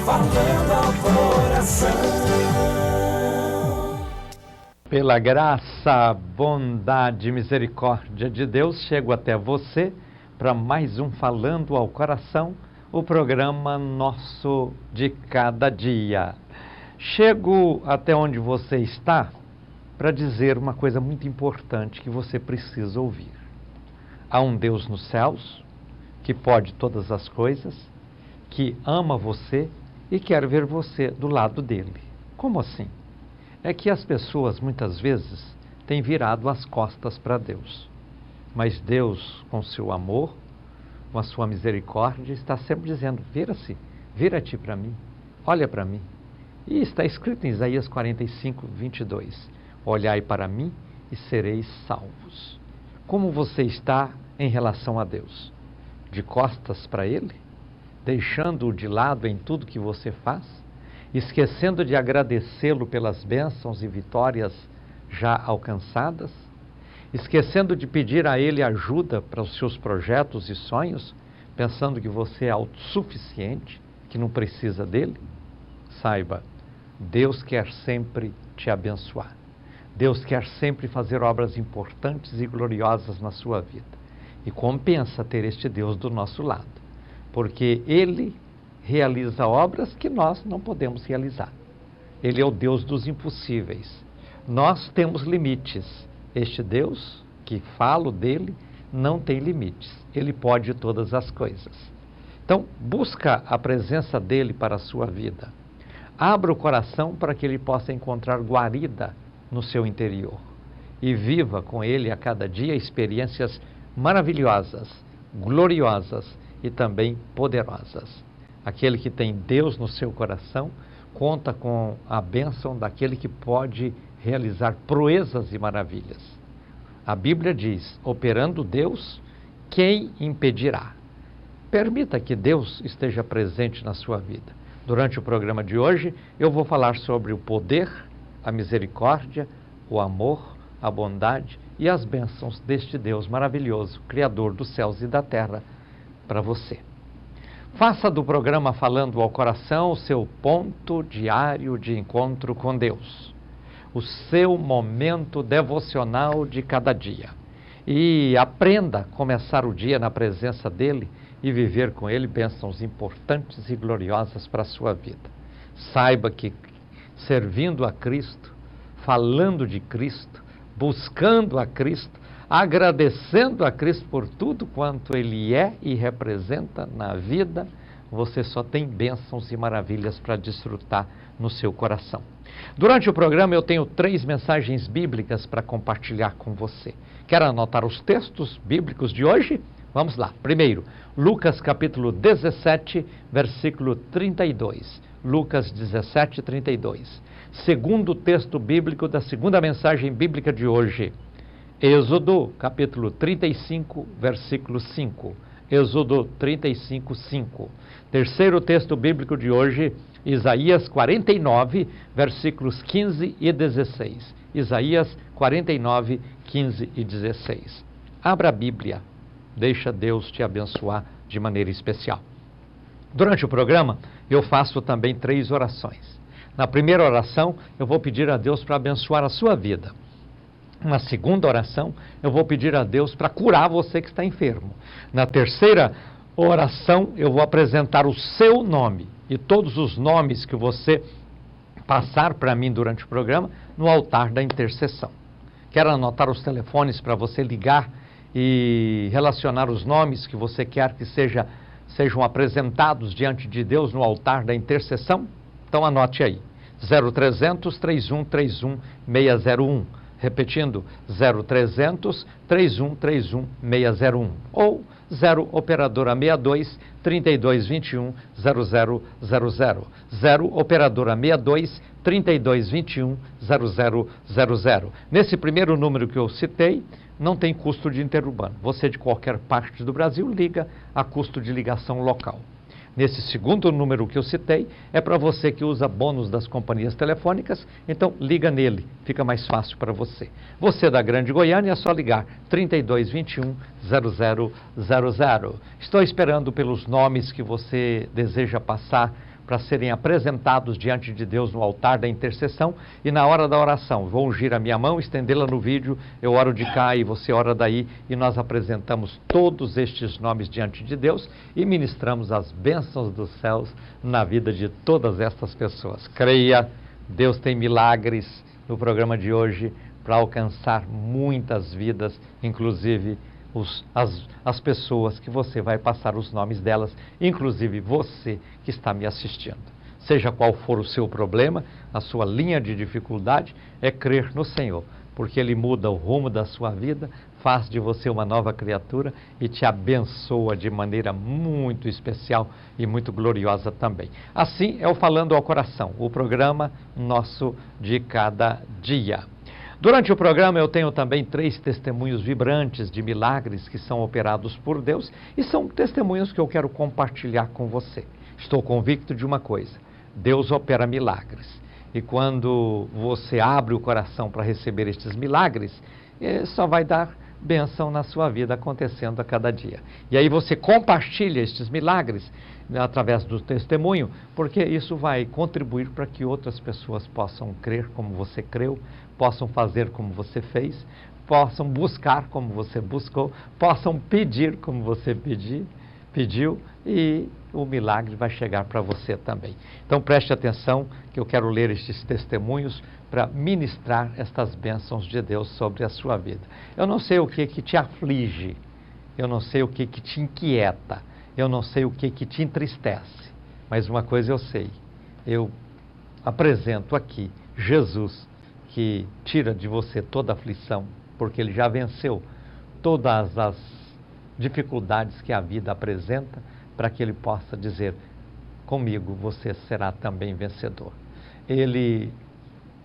falando ao coração. Pela graça, bondade e misericórdia de Deus, chego até você para mais um Falando ao Coração, o programa nosso de cada dia. Chego até onde você está para dizer uma coisa muito importante que você precisa ouvir. Há um Deus nos céus, que pode todas as coisas, que ama você e quer ver você do lado dele. Como assim? É que as pessoas muitas vezes têm virado as costas para Deus. Mas Deus, com seu amor, com a sua misericórdia, está sempre dizendo: vira-te para mim, olha para mim. E está escrito em Isaías 45, 22, olhai para mim e sereis salvos. Como você está em relação a Deus? De costas para Ele? Deixando-o de lado em tudo que você faz? Esquecendo de agradecê-lo pelas bênçãos e vitórias já alcançadas? Esquecendo de pedir a Ele ajuda para os seus projetos e sonhos, pensando que você é autossuficiente, que não precisa dele? Saiba, Deus quer sempre te abençoar. Deus quer sempre fazer obras importantes e gloriosas na sua vida. E compensa ter este Deus do nosso lado, porque Ele realiza obras que nós não podemos realizar. Ele é o Deus dos impossíveis. Nós temos limites. Este Deus, que falo dele, não tem limites. Ele pode todas as coisas. Então, busca a presença dele para a sua vida. Abra o coração para que ele possa encontrar guarida no seu interior. E viva com ele a cada dia experiências maravilhosas, gloriosas e também poderosas. Aquele que tem Deus no seu coração conta com a bênção daquele que pode realizar proezas e maravilhas. A Bíblia diz: operando Deus, quem impedirá? Permita que Deus esteja presente na sua vida. Durante o programa de hoje, eu vou falar sobre o poder, a misericórdia, o amor, a bondade e as bênçãos deste Deus maravilhoso, Criador dos céus e da terra, para você. Faça do programa Falando ao Coração o seu ponto diário de encontro com Deus, o seu momento devocional de cada dia. E aprenda a começar o dia na presença dEle e viver com Ele bênçãos importantes e gloriosas para a sua vida. Saiba que servindo a Cristo, falando de Cristo, buscando a Cristo, agradecendo a Cristo por tudo quanto Ele é e representa na vida, você só tem bênçãos e maravilhas para desfrutar no seu coração. Durante o programa eu tenho 3 mensagens bíblicas para compartilhar com você. Quer anotar os textos bíblicos de hoje? Vamos lá. Primeiro, Lucas capítulo 17, versículo 32. Lucas 17, 32. Segundo texto bíblico da segunda mensagem bíblica de hoje, Êxodo, capítulo 35, versículo 5. Êxodo 35, 5. Terceiro texto bíblico de hoje, Isaías 49, versículos 15 e 16. Isaías 49, 15 e 16. Abra a Bíblia, deixa Deus te abençoar de maneira especial. Durante o programa, eu faço também 3 orações. Na primeira oração, eu vou pedir a Deus para abençoar a sua vida. Na segunda oração, eu vou pedir a Deus para curar você que está enfermo. Na terceira oração, eu vou apresentar o seu nome e todos os nomes que você passar para mim durante o programa no altar da intercessão. Quero anotar os telefones para você ligar e relacionar os nomes que você quer que sejam apresentados diante de Deus no altar da intercessão? Então anote aí, 0300 3131 601. Repetindo, 0300 3131 601 ou 0 operadora 62 3221 0000. 0 operadora 62 3221 0000. Nesse primeiro número que eu citei, não tem custo de interurbano. Você de qualquer parte do Brasil liga a custo de ligação local. Nesse segundo número que eu citei, é para você que usa bônus das companhias telefônicas, então liga nele, fica mais fácil para você. Você da Grande Goiânia é só ligar 3221 0000. Estou esperando pelos nomes que você deseja passar para serem apresentados diante de Deus no altar da intercessão, e na hora da oração vou ungir a minha mão, estendê-la no vídeo, eu oro de cá e você ora daí, e nós apresentamos todos estes nomes diante de Deus e ministramos as bênçãos dos céus na vida de todas estas pessoas. Creia, Deus tem milagres no programa de hoje para alcançar muitas vidas, inclusive as pessoas que você vai passar os nomes delas, inclusive você que está me assistindo. Seja qual for o seu problema, a sua linha de dificuldade, é crer no Senhor, porque Ele muda o rumo da sua vida, faz de você uma nova criatura e te abençoa de maneira muito especial e muito gloriosa também. Assim é o Falando ao Coração, o programa nosso de cada dia. Durante o programa eu tenho também 3 testemunhos vibrantes de milagres que são operados por Deus e são testemunhos que eu quero compartilhar com você. Estou convicto de uma coisa: Deus opera milagres. E quando você abre o coração para receber estes milagres, só vai dar bênção na sua vida acontecendo a cada dia. E aí você compartilha estes milagres através do testemunho, porque isso vai contribuir para que outras pessoas possam crer como você creu, possam fazer como você fez, possam buscar como você buscou, possam pedir como você pediu, e o milagre vai chegar para você também. Então preste atenção que eu quero ler estes testemunhos para ministrar estas bênçãos de Deus sobre a sua vida. Eu não sei o que te aflige, eu não sei o que te inquieta, eu não sei o que te entristece, mas uma coisa eu sei: eu apresento aqui Jesus, que tira de você toda aflição, porque Ele já venceu todas as dificuldades que a vida apresenta, para que Ele possa dizer: comigo você será também vencedor. Ele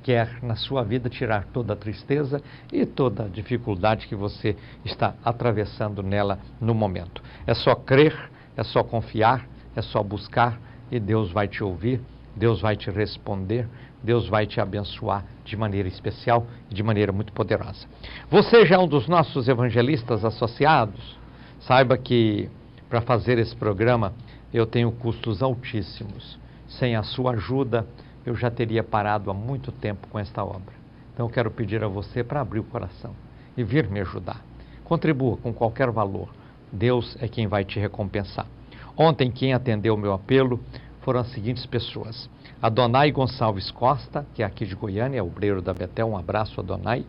quer na sua vida tirar toda a tristeza e toda a dificuldade que você está atravessando nela no momento. É só crer, é só confiar, é só buscar, e Deus vai te ouvir, Deus vai te responder, Deus vai te abençoar de maneira especial e de maneira muito poderosa. Você já é um dos nossos evangelistas associados? Saiba que para fazer esse programa eu tenho custos altíssimos. Sem a sua ajuda eu já teria parado há muito tempo com esta obra. Então eu quero pedir a você para abrir o coração e vir me ajudar. Contribua com qualquer valor. Deus é quem vai te recompensar. Ontem quem atendeu o meu apelo foram as seguintes pessoas: Adonai Gonçalves Costa, que é aqui de Goiânia, é obreiro da Betel, um abraço, Adonai.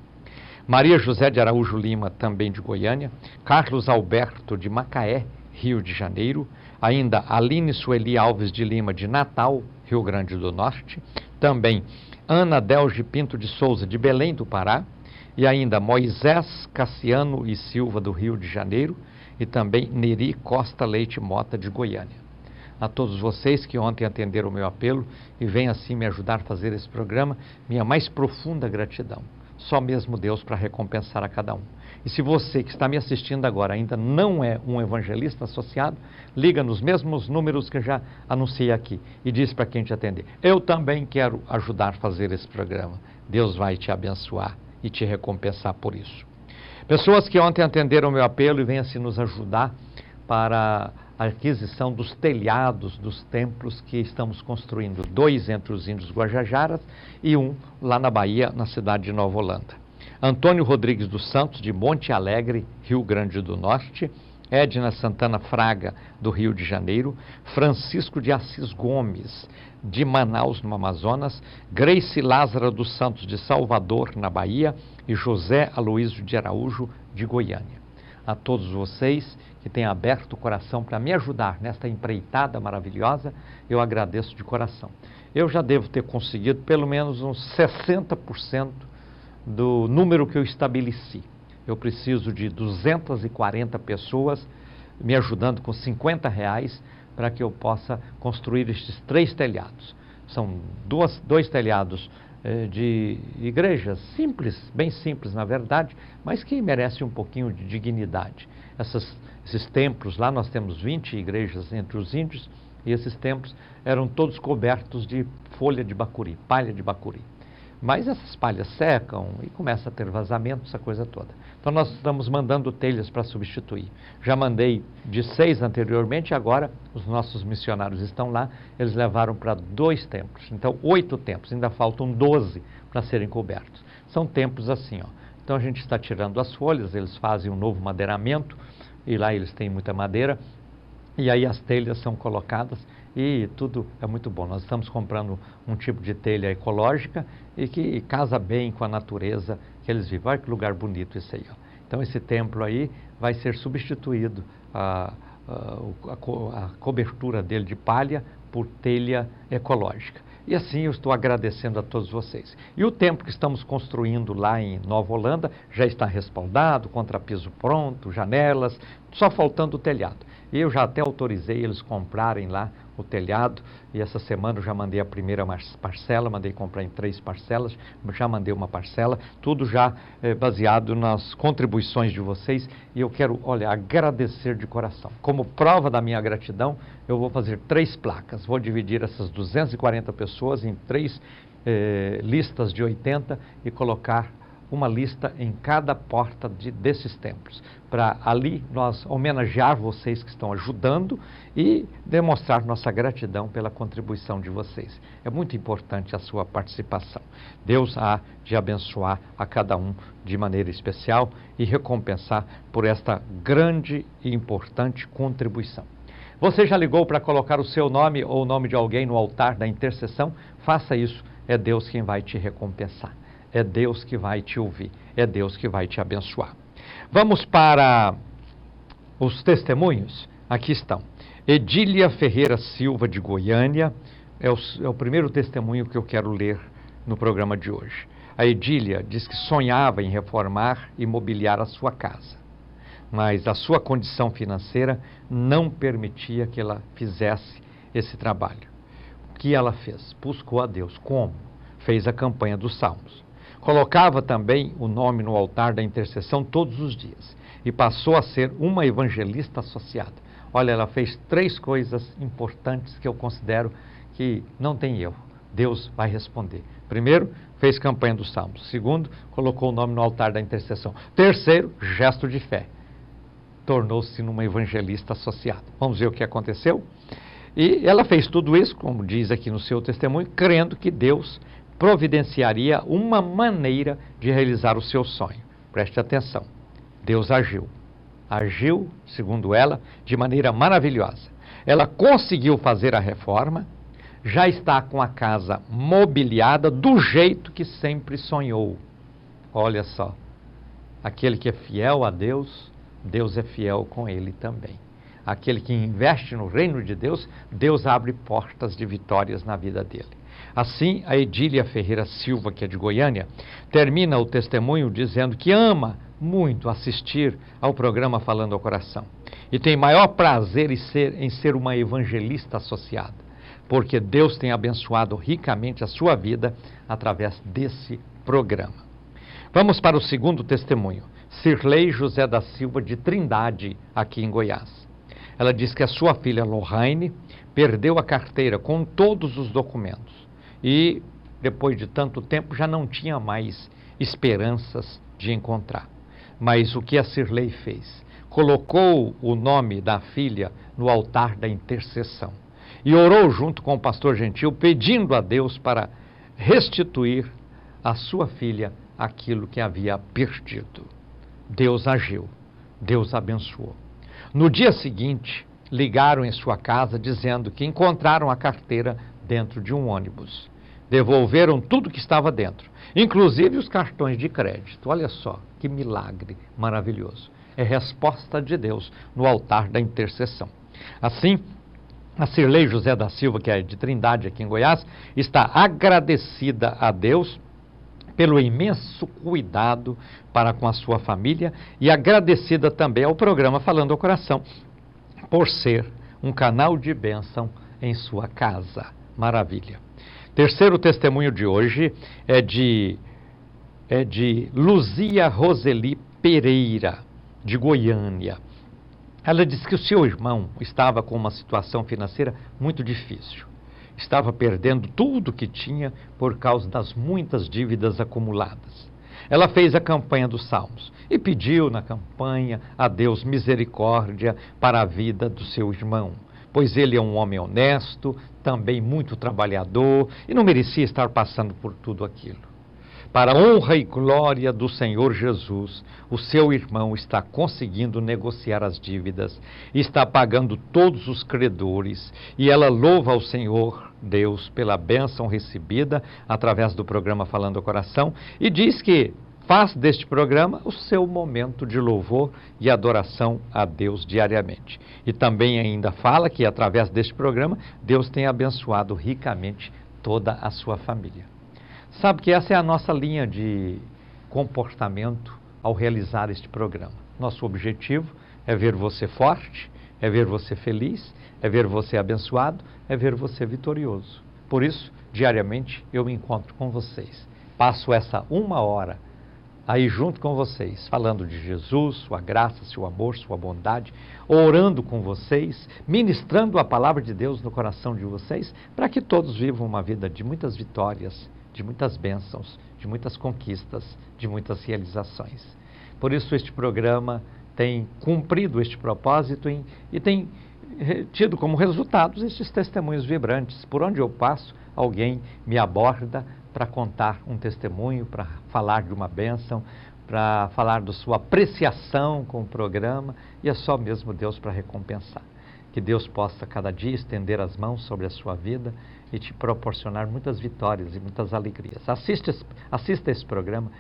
Maria José de Araújo Lima, também de Goiânia. Carlos Alberto de Macaé, Rio de Janeiro. Ainda Aline Sueli Alves de Lima, de Natal, Rio Grande do Norte. Também Ana Delge Pinto de Souza, de Belém do Pará. E ainda Moisés Cassiano e Silva, do Rio de Janeiro. E também Neri Costa Leite Mota, de Goiânia. A todos vocês que ontem atenderam o meu apelo e vêm assim me ajudar a fazer esse programa, minha mais profunda gratidão. Só mesmo Deus para recompensar a cada um. E se você que está me assistindo agora ainda não é um evangelista associado, liga nos mesmos números que eu já anunciei aqui e diz para quem te atender: eu também quero ajudar a fazer esse programa. Deus vai te abençoar e te recompensar por isso. Pessoas que ontem atenderam o meu apelo e vêm assim nos ajudar para a aquisição dos telhados dos templos que estamos construindo, 2 entre os índios Guajajaras e 1 lá na Bahia, na cidade de Nova Holanda. Antônio Rodrigues dos Santos, de Monte Alegre, Rio Grande do Norte. Edna Santana Fraga, do Rio de Janeiro. Francisco de Assis Gomes, de Manaus, no Amazonas. Grace Lázara dos Santos, de Salvador, na Bahia. E José Aloísio de Araújo, de Goiânia. A todos vocês que têm aberto o coração para me ajudar nesta empreitada maravilhosa, eu agradeço de coração. Eu já devo ter conseguido pelo menos uns 60% do número que eu estabeleci. Eu preciso de 240 pessoas me ajudando com R$50 para que eu possa construir estes 3 telhados. São dois telhados de igrejas simples, bem simples na verdade, mas que merecem um pouquinho de dignidade. Esses templos, lá nós temos 20 igrejas entre os índios, e esses templos eram todos cobertos de folha de bacuri, palha de bacuri. Mas essas palhas secam e começa a ter vazamento, essa coisa toda. Então nós estamos mandando telhas para substituir. Já mandei de 6 anteriormente, agora os nossos missionários estão lá, eles levaram para 2 templos. Então 8 templos, ainda faltam 12 para serem cobertos. São templos assim, ó. Então a gente está tirando as folhas, eles fazem um novo madeiramento, e lá eles têm muita madeira, e aí as telhas são colocadas e tudo é muito bom. Nós estamos comprando um tipo de telha ecológica e que casa bem com a natureza que eles vivem. Olha que lugar bonito esse aí, ó. Então esse templo aí vai ser substituído, a cobertura dele de palha por telha ecológica. E assim eu estou agradecendo a todos vocês. E o templo que estamos construindo lá em Nova Holanda já está respaldado, contrapiso pronto, janelas, só faltando o telhado. E eu já até autorizei eles comprarem lá o telhado, e essa semana eu já mandei a primeira parcela, mandei comprar em 3 parcelas, já mandei uma parcela, tudo já baseado nas contribuições de vocês, e eu quero, olha, agradecer de coração. Como prova da minha gratidão, eu vou fazer 3 placas, vou dividir essas 240 pessoas em 3 listas de 80 e colocar uma lista em cada porta desses templos, para ali nós homenagear vocês que estão ajudando e demonstrar nossa gratidão pela contribuição de vocês. É muito importante a sua participação. Deus há de abençoar a cada um de maneira especial e recompensar por esta grande e importante contribuição. Você já ligou para colocar o seu nome ou o nome de alguém no altar da intercessão? Faça isso, é Deus quem vai te recompensar. É Deus que vai te ouvir, é Deus que vai te abençoar. Vamos para os testemunhos? Aqui estão. Edília Ferreira Silva, de Goiânia, é o primeiro testemunho que eu quero ler no programa de hoje. A Edília diz que sonhava em reformar e mobiliar a sua casa, mas a sua condição financeira não permitia que ela fizesse esse trabalho. O que ela fez? Buscou a Deus. Como? Fez a campanha dos Salmos. Colocava também o nome no altar da intercessão todos os dias e passou a ser uma evangelista associada. Olha, ela fez 3 coisas importantes que eu considero que não tem erro. Deus vai responder. Primeiro, fez campanha dos Salmos. Segundo, colocou o nome no altar da intercessão. Terceiro, gesto de fé. Tornou-se uma evangelista associada. Vamos ver o que aconteceu? E ela fez tudo isso, como diz aqui no seu testemunho, crendo que Deus providenciaria uma maneira de realizar o seu sonho. Preste atenção. Deus agiu. Agiu, segundo ela, de maneira maravilhosa. Ela conseguiu fazer a reforma, já está com a casa mobiliada do jeito que sempre sonhou. Olha só. Aquele que é fiel a Deus, Deus é fiel com ele também. Aquele que investe no reino de Deus, Deus abre portas de vitórias na vida dele. Assim, a Edília Ferreira Silva, que é de Goiânia, termina o testemunho dizendo que ama muito assistir ao programa Falando ao Coração e tem maior prazer em ser uma evangelista associada, porque Deus tem abençoado ricamente a sua vida através desse programa. Vamos para o segundo testemunho. Cirlei José da Silva, de Trindade, aqui em Goiás. Ela diz que a sua filha Lohane perdeu a carteira com todos os documentos e, depois de tanto tempo, já não tinha mais esperanças de encontrar. Mas o que a Cirlei fez? Colocou o nome da filha no altar da intercessão e orou junto com o pastor Gentil, pedindo a Deus para restituir à sua filha aquilo que havia perdido. Deus agiu, Deus abençoou. No dia seguinte, ligaram em sua casa dizendo que encontraram a carteira dentro de um ônibus. Devolveram tudo que estava dentro, inclusive os cartões de crédito. Olha só, que milagre maravilhoso. É resposta de Deus no altar da intercessão. Assim, a Cirlei José da Silva, que é de Trindade, aqui em Goiás, está agradecida a Deus pelo imenso cuidado para com a sua família e agradecida também ao programa Falando ao Coração, por ser um canal de bênção em sua casa. Maravilha. Terceiro testemunho de hoje é de Luzia Roseli Pereira, de Goiânia. Ela diz que o seu irmão estava com uma situação financeira muito difícil. estava perdendo tudo que tinha por causa das muitas dívidas acumuladas. Ela fez a campanha dos Salmos e pediu na campanha a Deus misericórdia para a vida do seu irmão, pois ele é um homem honesto, também muito trabalhador e não merecia estar passando por tudo aquilo. Para a honra e glória do Senhor Jesus, o seu irmão está conseguindo negociar as dívidas, está pagando todos os credores, e ela louva ao Senhor Deus pela bênção recebida através do programa Falando ao Coração, e diz que faz deste programa o seu momento de louvor e adoração a Deus diariamente. E também ainda fala que através deste programa, Deus tem abençoado ricamente toda a sua família. Sabe que essa é a nossa linha de comportamento ao realizar este programa. Nosso objetivo é ver você forte, é ver você feliz, é ver você abençoado, é ver você vitorioso. Por isso, diariamente, eu me encontro com vocês. Passo essa 1 hora aí junto com vocês, falando de Jesus, sua graça, seu amor, sua bondade, orando com vocês, ministrando a palavra de Deus no coração de vocês, para que todos vivam uma vida de muitas vitórias, de muitas bênçãos, de muitas conquistas, de muitas realizações. Por isso este programa tem cumprido este propósito e tem tido como resultados estes testemunhos vibrantes. Por onde eu passo, alguém me aborda para contar um testemunho, para falar de uma bênção, para falar da sua apreciação com o programa, e é só mesmo Deus para recompensar. Que Deus possa cada dia estender as mãos sobre a sua vida e te proporcionar muitas vitórias e muitas alegrias. Assista esse programa,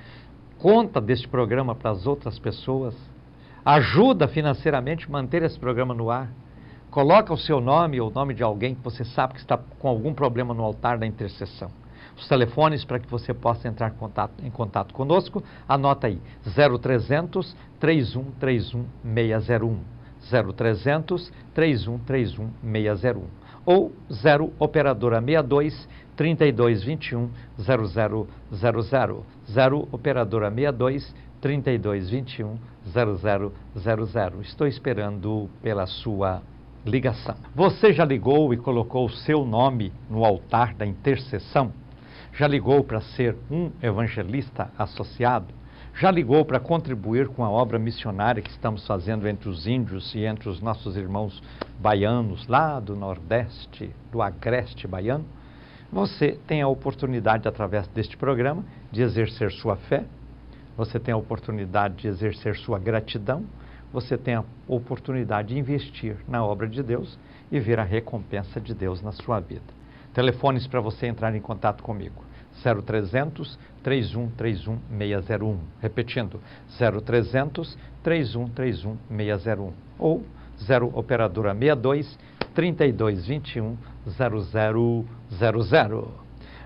conta deste programa para as outras pessoas, ajuda financeiramente a manter esse programa no ar. Coloca o seu nome ou o nome de alguém que você sabe que está com algum problema no altar da intercessão. Os telefones para que você possa entrar em contato conosco, anota aí, 0300 3131 601. 0300 3131 601 ou 0 operadora 62 3221 0000, 0 operadora 62 3221 0000. Estou esperando pela sua ligação. Você já ligou e colocou o seu nome no altar da intercessão? Já ligou para ser um evangelista associado? Já ligou para contribuir com a obra missionária que estamos fazendo entre os índios e entre os nossos irmãos baianos, lá do Nordeste, do Agreste baiano? Você tem a oportunidade, através deste programa, de exercer sua fé, você tem a oportunidade de exercer sua gratidão, você tem a oportunidade de investir na obra de Deus e ver a recompensa de Deus na sua vida. Telefones para você entrar em contato comigo. 0300 3131 601. Repetindo, 0300 3131 601. Ou 0 operadora 62 3221 0000.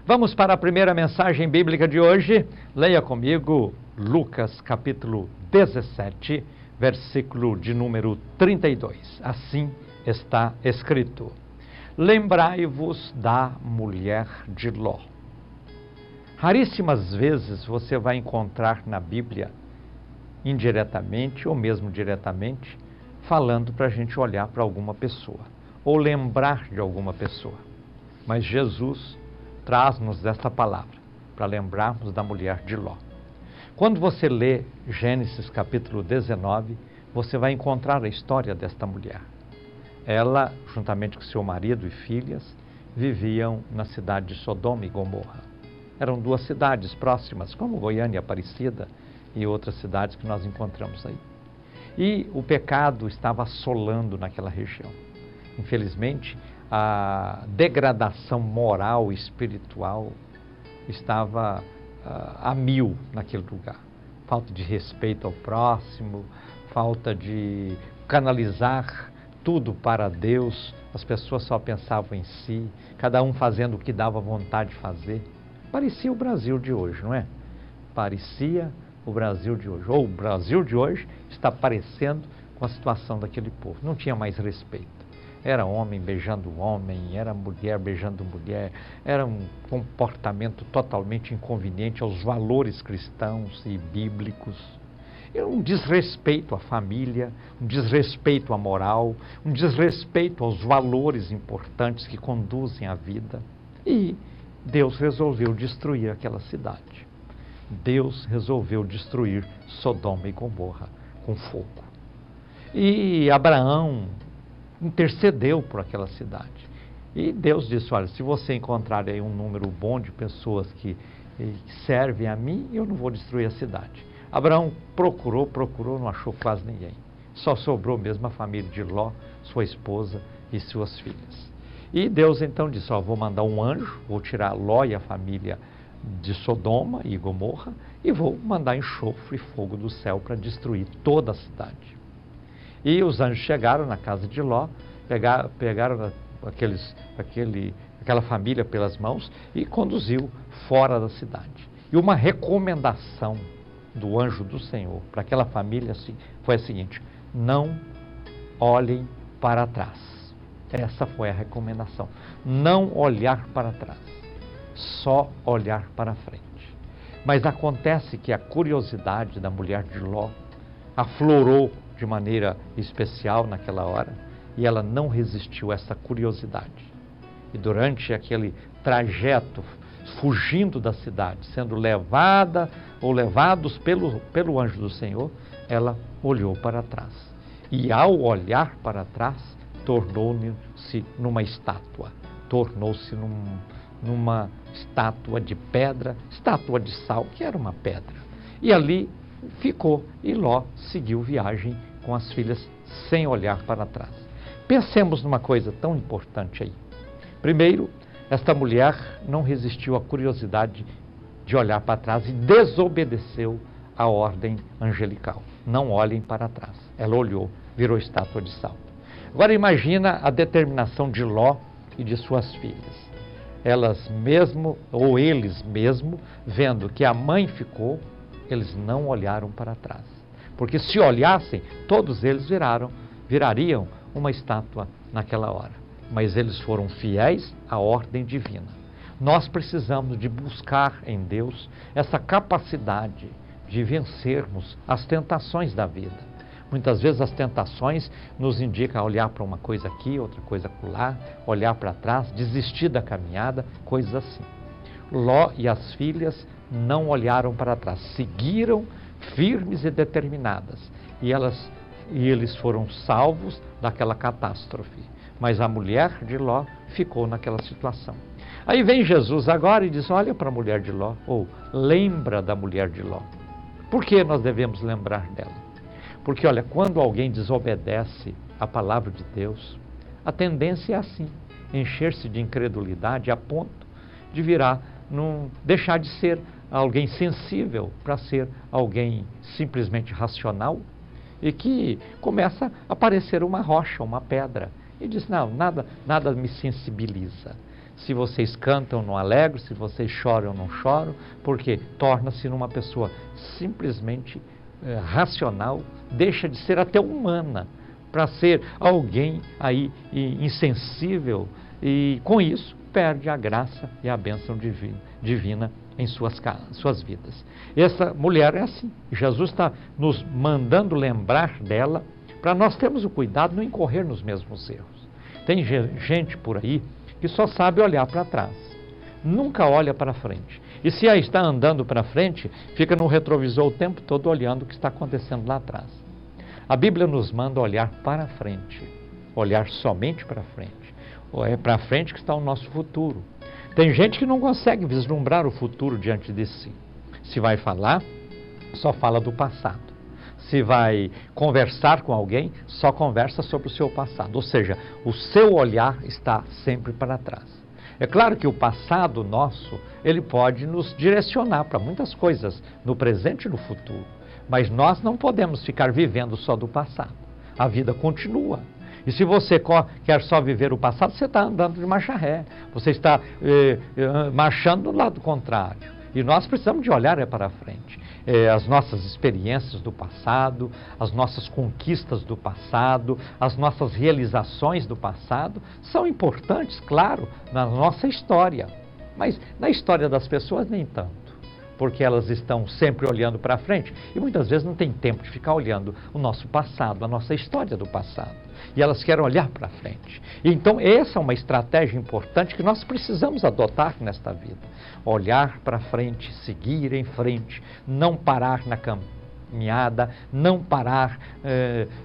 Vamos para a primeira mensagem bíblica de hoje. Leia comigo Lucas capítulo 17, versículo de número 32. Assim está escrito: lembrai-vos da mulher de Ló. Raríssimas vezes você vai encontrar na Bíblia, indiretamente ou mesmo diretamente, falando para a gente olhar para alguma pessoa, ou lembrar de alguma pessoa. Mas Jesus traz-nos esta palavra, para lembrarmos da mulher de Ló. Quando você lê Gênesis capítulo 19, você vai encontrar a história desta mulher. Ela, juntamente com seu marido e filhas, viviam na cidade de Sodoma e Gomorra. Eram duas cidades próximas, como Goiânia, Aparecida e outras cidades que nós encontramos aí. E o pecado estava assolando naquela região. Infelizmente, a degradação moral e espiritual estava a mil naquele lugar. Falta de respeito ao próximo, falta de canalizar tudo para Deus, as pessoas só pensavam em si, cada um fazendo o que dava vontade de fazer. Parecia o Brasil de hoje, não é? Parecia o Brasil de hoje. Ou o Brasil de hoje está parecendo com a situação daquele povo. Não tinha mais respeito. Era homem beijando homem, era mulher beijando mulher, era um comportamento totalmente inconveniente aos valores cristãos e bíblicos. um desrespeito à família, um desrespeito à moral, um desrespeito aos valores importantes que conduzem a vida. E Deus resolveu destruir aquela cidade. Deus resolveu destruir Sodoma e Gomorra com fogo. E Abraão intercedeu por aquela cidade. E Deus disse, olha, se você encontrar aí um número bom de pessoas que servem a mim, eu não vou destruir a cidade. Abraão procurou, não achou quase ninguém. Só sobrou mesmo a família de Ló, sua esposa e suas filhas. E Deus então disse, vou mandar um anjo, vou tirar Ló e a família de Sodoma e Gomorra e vou mandar enxofre e fogo do céu para destruir toda a cidade. E os anjos chegaram na casa de Ló, pegaram aquela família pelas mãos e conduziu fora da cidade. E uma recomendação do anjo do Senhor para aquela família foi a seguinte: não olhem para trás. Essa foi a recomendação. Não olhar para trás, só olhar para frente. Mas acontece que a curiosidade da mulher de Ló aflorou de maneira especial naquela hora, e ela não resistiu a essa curiosidade. E durante aquele trajeto, fugindo da cidade, sendo levada ou levados pelo anjo do Senhor, ela olhou para trás. E ao olhar para trás, tornou-se numa estátua, tornou-se numa estátua de pedra, estátua de sal, que era uma pedra. E ali ficou, e Ló seguiu viagem com as filhas sem olhar para trás. Pensemos numa coisa tão importante aí. Primeiro, esta mulher não resistiu à curiosidade de olhar para trás e desobedeceu a ordem angelical. Não olhem para trás. Ela olhou, virou estátua de sal. Agora imagina a determinação de Ló e de suas filhas. Elas mesmo, ou eles mesmo, vendo que a mãe ficou, eles não olharam para trás. Porque se olhassem, todos eles virariam uma estátua naquela hora. Mas eles foram fiéis à ordem divina. Nós precisamos de buscar em Deus essa capacidade de vencermos as tentações da vida. Muitas vezes as tentações nos indicam olhar para uma coisa aqui, outra coisa acolá, olhar para trás, desistir da caminhada, coisas assim. Ló e as filhas não olharam para trás, seguiram firmes e determinadas, e eles foram salvos daquela catástrofe. Mas a mulher de Ló ficou naquela situação. Aí vem Jesus agora e diz, olha para a mulher de Ló, ou lembra da mulher de Ló. Por que nós devemos lembrar dela? Porque, olha, quando alguém desobedece a palavra de Deus, a tendência é assim, encher-se de incredulidade a ponto de deixar de ser alguém sensível para ser alguém simplesmente racional e que começa a parecer uma rocha, uma pedra. E diz, não, nada me sensibiliza. Se vocês cantam, não alegro, se vocês choram, não choro, porque torna-se numa pessoa simplesmente racional, deixa de ser até humana, para ser alguém aí insensível, e com isso perde a graça e a bênção divina em suas vidas. Essa mulher é assim. Jesus está nos mandando lembrar dela, para nós termos o cuidado de não incorrer nos mesmos erros. Tem gente por aí que só sabe olhar para trás, nunca olha para frente. E se aí está andando para frente, fica no retrovisor o tempo todo olhando o que está acontecendo lá atrás. A Bíblia nos manda olhar para frente, olhar somente para frente. É para frente que está o nosso futuro. Tem gente que não consegue vislumbrar o futuro diante de si. Se vai falar, só fala do passado. Se vai conversar com alguém, só conversa sobre o seu passado. Ou seja, o seu olhar está sempre para trás. É claro que o passado nosso, ele pode nos direcionar para muitas coisas no presente e no futuro. Mas nós não podemos ficar vivendo só do passado. A vida continua. E se você quer só viver o passado, você está andando de marcha ré. Você está marchando do lado contrário. E nós precisamos de olhar para frente. As nossas experiências do passado, as nossas conquistas do passado, as nossas realizações do passado são importantes, claro, na nossa história. Mas na história das pessoas nem tanto. porque elas estão sempre olhando para frente e muitas vezes não tem tempo de ficar olhando o nosso passado, a nossa história do passado. E elas querem olhar para frente. Então, essa é uma estratégia importante que nós precisamos adotar nesta vida. Olhar para frente, seguir em frente, não parar na caminhada, não parar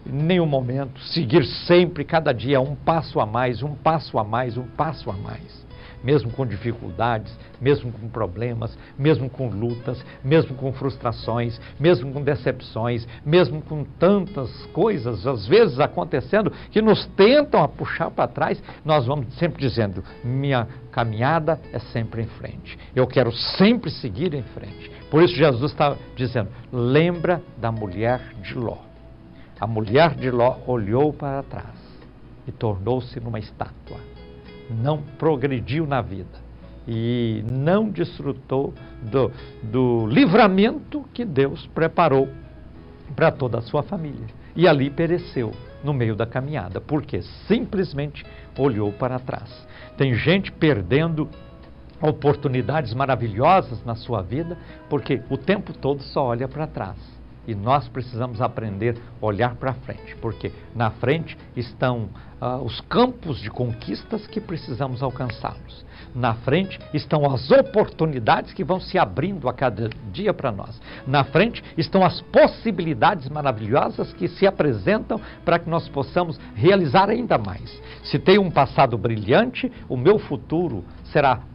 em nenhum momento, seguir sempre, cada dia, um passo a mais, um passo a mais, um passo a mais. Mesmo com dificuldades, mesmo com problemas, mesmo com lutas, mesmo com frustrações, mesmo com decepções, mesmo com tantas coisas, às vezes acontecendo, que nos tentam a puxar para trás, nós vamos sempre dizendo, minha caminhada é sempre em frente. Eu quero sempre seguir em frente. Por isso Jesus está dizendo, lembra da mulher de Ló. A mulher de Ló olhou para trás e tornou-se numa estátua. Não progrediu na vida e não desfrutou do livramento que Deus preparou para toda a sua família. E ali pereceu no meio da caminhada, porque simplesmente olhou para trás. Tem gente perdendo oportunidades maravilhosas na sua vida, porque o tempo todo só olha para trás. E nós precisamos aprender a olhar para frente, porque na frente estão os campos de conquistas que precisamos alcançá-los. Na frente estão as oportunidades que vão se abrindo a cada dia para nós. Na frente estão as possibilidades maravilhosas que se apresentam para que nós possamos realizar ainda mais. Se tenho um passado brilhante, o meu futuro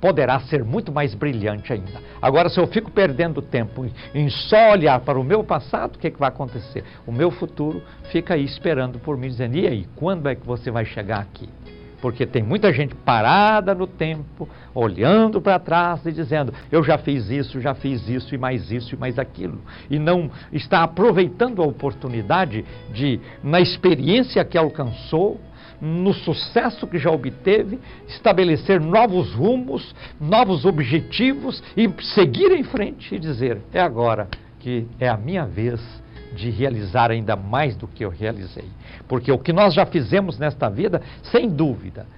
poderá ser muito mais brilhante ainda. Agora, se eu fico perdendo tempo em só olhar para o meu passado, o que vai acontecer? O meu futuro fica aí esperando por mim, dizendo, e aí, quando é que você vai chegar aqui? Porque tem muita gente parada no tempo, olhando para trás e dizendo, eu já fiz isso, e mais aquilo. E não está aproveitando a oportunidade de, na experiência que alcançou, no sucesso que já obteve, estabelecer novos rumos, novos objetivos e seguir em frente e dizer, é agora que é a minha vez de realizar ainda mais do que eu realizei. Porque o que nós já fizemos nesta vida, sem dúvida,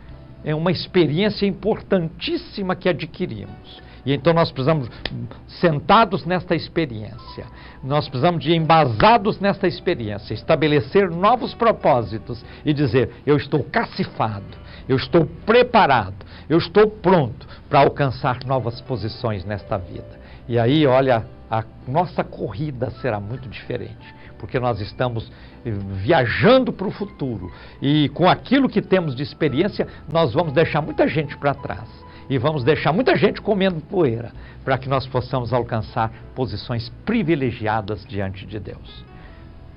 é uma experiência importantíssima que adquirimos. E então nós precisamos, sentados nesta experiência, nós precisamos de embasados nesta experiência, estabelecer novos propósitos e dizer, eu estou cacifado, eu estou preparado, eu estou pronto para alcançar novas posições nesta vida. E aí, olha, a nossa corrida será muito diferente, porque nós estamos viajando para o futuro e com aquilo que temos de experiência, nós vamos deixar muita gente para trás. E vamos deixar muita gente comendo poeira, para que nós possamos alcançar posições privilegiadas diante de Deus.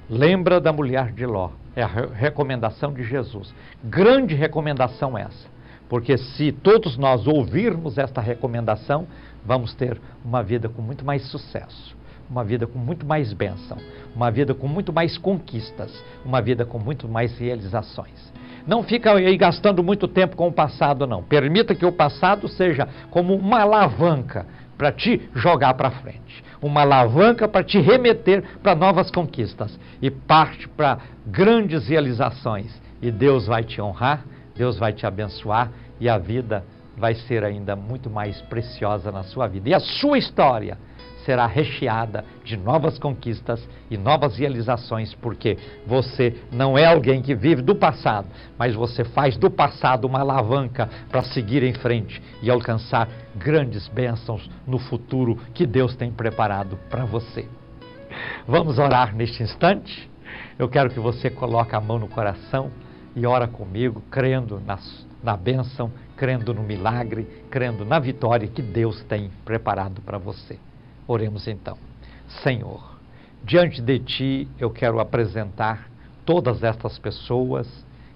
Lembra da mulher de Ló, é a recomendação de Jesus. Grande recomendação essa, porque se todos nós ouvirmos esta recomendação, vamos ter uma vida com muito mais sucesso, uma vida com muito mais bênção, uma vida com muito mais conquistas, uma vida com muito mais realizações. Não fica aí gastando muito tempo com o passado, não. Permita que o passado seja como uma alavanca para te jogar para frente. Uma alavanca para te remeter para novas conquistas. E parte para grandes realizações. E Deus vai te honrar, Deus vai te abençoar e a vida vai ser ainda muito mais preciosa na sua vida. E a sua história será recheada de novas conquistas e novas realizações, porque você não é alguém que vive do passado, mas você faz do passado uma alavanca para seguir em frente e alcançar grandes bênçãos no futuro que Deus tem preparado para você. Vamos orar neste instante? Eu quero que você coloque a mão no coração e ora comigo, crendo na bênção, crendo no milagre, crendo na vitória que Deus tem preparado para você. Oremos então. Senhor, diante de Ti eu quero apresentar todas estas pessoas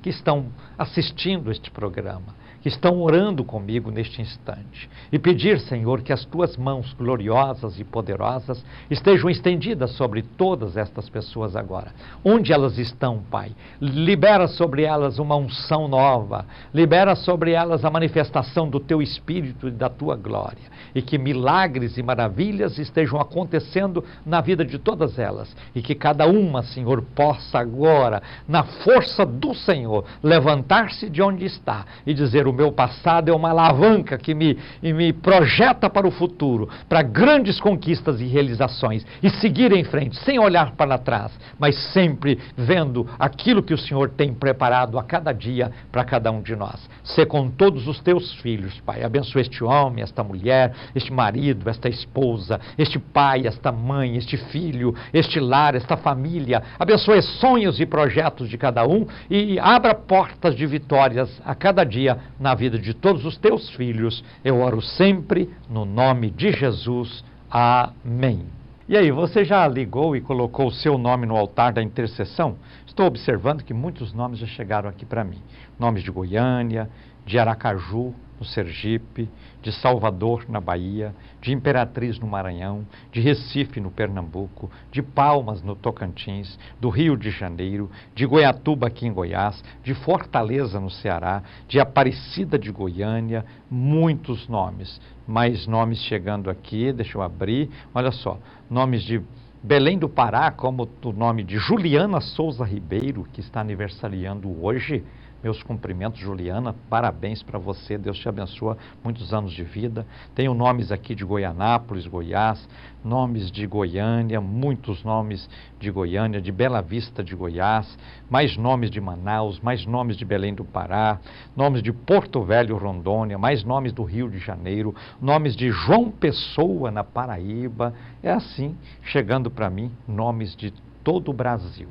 que estão assistindo este programa, que estão orando comigo neste instante. E pedir, Senhor, que as Tuas mãos gloriosas e poderosas estejam estendidas sobre todas estas pessoas agora. Onde elas estão, Pai? Libera sobre elas uma unção nova. Libera sobre elas a manifestação do Teu Espírito e da Tua glória. E que milagres e maravilhas estejam acontecendo na vida de todas elas. E que cada uma, Senhor, possa agora, na força do Senhor, levantar-se de onde está e dizer, o meu passado é uma alavanca que me projeta para o futuro, para grandes conquistas e realizações, e seguir em frente, sem olhar para trás, mas sempre vendo aquilo que o Senhor tem preparado a cada dia para cada um de nós. Sê com todos os teus filhos, Pai. Abençoa este homem, esta mulher, este marido, esta esposa, este pai, esta mãe, este filho, este lar, esta família. Abençoe sonhos e projetos de cada um e abra portas de vitórias a cada dia na vida de todos os teus filhos. Eu oro sempre no nome de Jesus. Amém. E aí, você já ligou e colocou o seu nome no altar da intercessão? Estou observando que muitos nomes já chegaram aqui para mim. Nomes de Goiânia, de Aracaju, no Sergipe, de Salvador, na Bahia, de Imperatriz, no Maranhão, de Recife, no Pernambuco, de Palmas, no Tocantins, do Rio de Janeiro, de Goiatuba, aqui em Goiás, de Fortaleza, no Ceará, de Aparecida de Goiânia, muitos nomes. Mais nomes chegando aqui, deixa eu abrir, olha só, nomes de Belém do Pará, como o nome de Juliana Souza Ribeiro, que está aniversariando hoje. Meus cumprimentos, Juliana, parabéns para você, Deus te abençoa, muitos anos de vida. Tenho nomes aqui de Goianápolis, Goiás, nomes de Goiânia, muitos nomes de Goiânia, de Bela Vista de Goiás, mais nomes de Manaus, mais nomes de Belém do Pará, nomes de Porto Velho, Rondônia, mais nomes do Rio de Janeiro, nomes de João Pessoa, na Paraíba. É assim, chegando para mim, nomes de todo o Brasil.